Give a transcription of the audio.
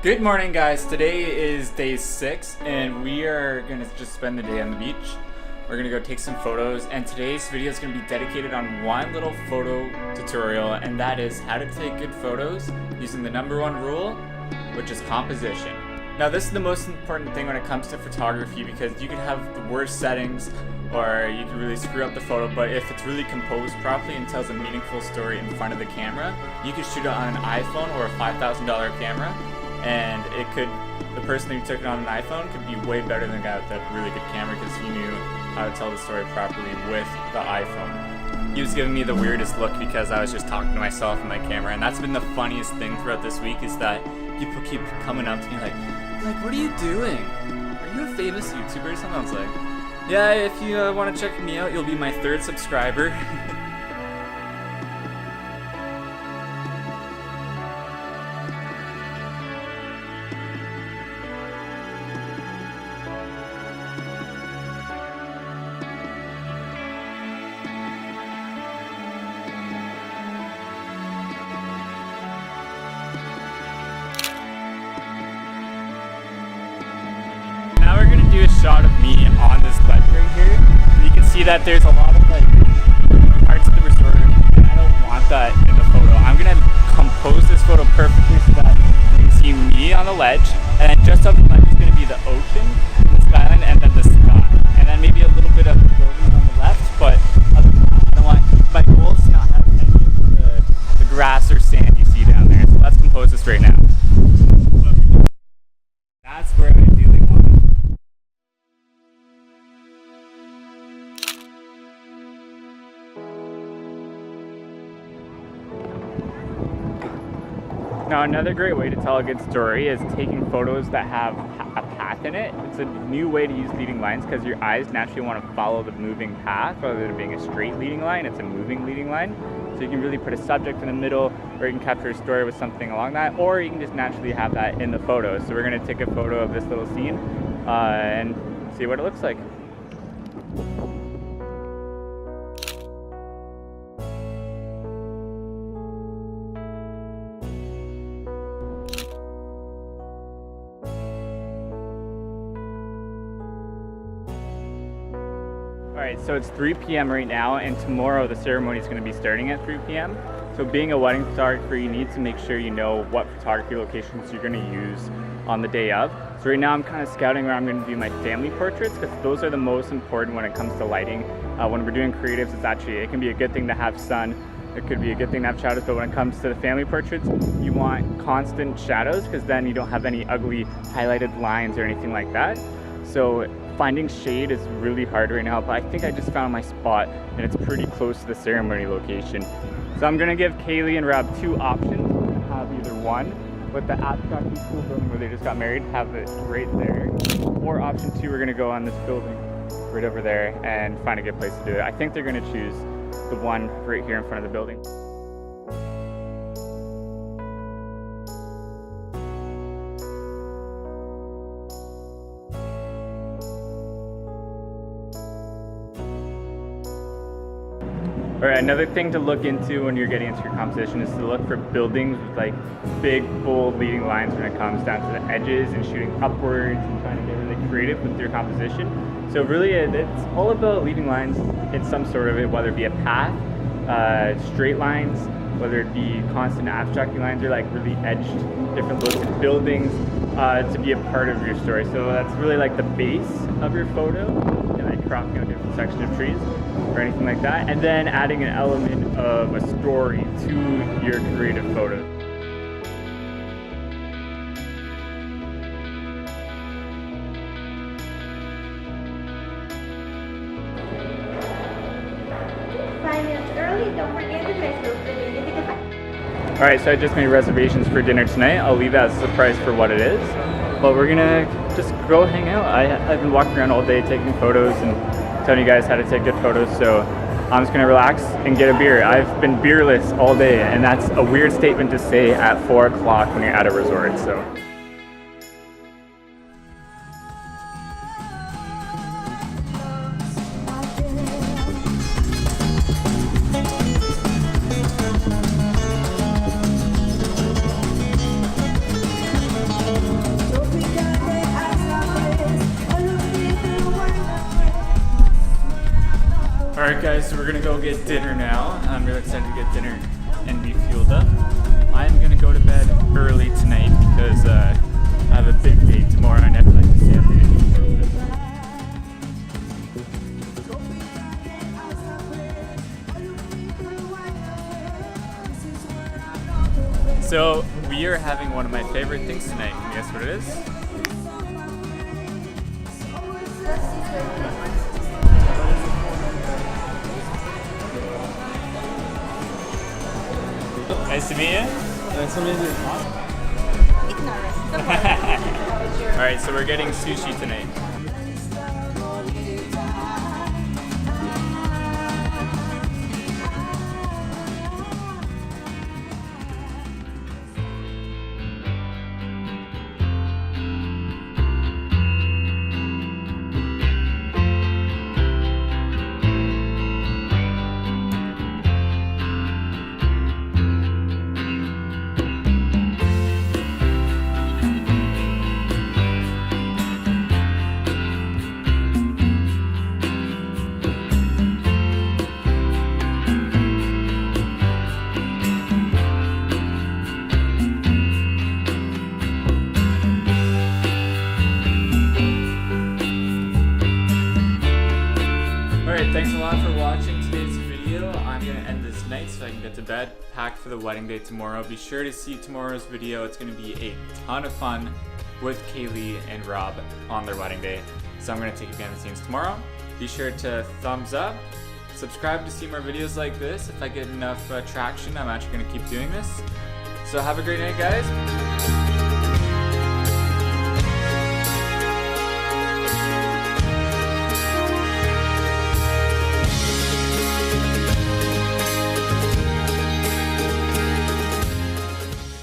Good morning, guys. Today is day 6 and we are gonna just spend the day on the beach. We're gonna go take some photos, and today's video is gonna be dedicated on one little photo tutorial, and that is how to take good photos using the #1 rule, which is composition. Now this is the most important thing when it comes to photography, because you could have the worst settings or you could really screw up the photo, but if it's really composed properly and tells a meaningful story in front of the camera, you could shoot it on an iPhone or a $5,000 camera, and the person who took it on an iPhone could be way better than the guy with a really good camera, because he knew how to tell the story properly with the iPhone. He was giving me the weirdest look because I was just talking to myself in my camera, and that's been the funniest thing throughout this week, is that people keep coming up to me like, what are you doing? Are you a famous YouTuber or something? I was like, yeah, if you want to check me out, you'll be my 3rd subscriber. Now we're gonna do a shot of me on this ledge right here. And you can see that there's a lot of parts of the resort, and I don't want that in the photo. I'm gonna compose this photo perfectly so that you can see me on the ledge, and then just up the ledge is gonna be the ocean, the skyline, and then the sky, and then maybe a little bit of the building on the left. But other than that, I don't want my goal is to not have any of the grass or sand you see down there. So let's compose this right now. That's where I'm dealing on. Now another great way to tell a good story is taking photos that have a path in it. It's a new way to use leading lines, because your eyes naturally want to follow the moving path rather than being a straight leading line. It's a moving leading line. So you can really put a subject in the middle, or you can capture a story with something along that, or you can just naturally have that in the photo. So we're going to take a photo of this little scene and see what it looks like. Alright, so it's 3 p.m. right now, and tomorrow the ceremony is going to be starting at 3 p.m. So being a wedding photographer, you need to make sure you know what photography locations you're going to use on the day of. So right now I'm kind of scouting where I'm going to do my family portraits, because those are the most important when it comes to lighting. When we're doing creatives, it can be a good thing to have sun, it could be a good thing to have shadows, but when it comes to the family portraits, you want constant shadows, because then you don't have any ugly highlighted lines or anything like that. So finding shade is really hard right now, but I think I just found my spot, and it's pretty close to the ceremony location. So I'm gonna give Kaylee and Rob 2 options. We're gonna have either one with the abstract school building where they just got married, have it right there, or option 2, we're gonna go on this building right over there and find a good place to do it. I think they're gonna choose the one right here in front of the building. Alright, another thing to look into when you're getting into your composition is to look for buildings with big, bold leading lines when it comes down to the edges and shooting upwards and trying to get really creative with your composition. So really it's all about leading lines in some sort of it, whether it be a path, straight lines, whether it be constant abstracting lines, or really edged different looks of buildings to be a part of your story. So that's really the base of your photo, and cropping out different sections of trees or anything like that, and then adding an element of a story to your creative photo. Alright, so I just made reservations for dinner tonight. I'll leave that as a surprise for what it is. But we're gonna just go hang out. I've been walking around all day taking photos and telling you guys how to take good photos, so I'm just gonna relax and get a beer. I've been beerless all day, and that's a weird statement to say at 4 o'clock when you're at a resort, so. we're gonna go get dinner now. I'm really excited to get dinner and be fueled up. I'm gonna go to bed early tonight because I have a big day tomorrow and I'd like to stay up late for a bit. So we are having one of my favorite things tonight. Can you guess what it is? Nice to meet you. Nice to meet you. Alright, so we're getting sushi tonight. Alright, thanks a lot for watching today's video. I'm going to end this night so I can get to bed, pack for the wedding day tomorrow. Be sure to see tomorrow's video. It's going to be a ton of fun with Kaylee and Rob on their wedding day. So I'm going to take you behind the scenes tomorrow. Be sure to thumbs up, subscribe to see more videos like this. If I get enough traction, I'm actually going to keep doing this. So have a great night, guys.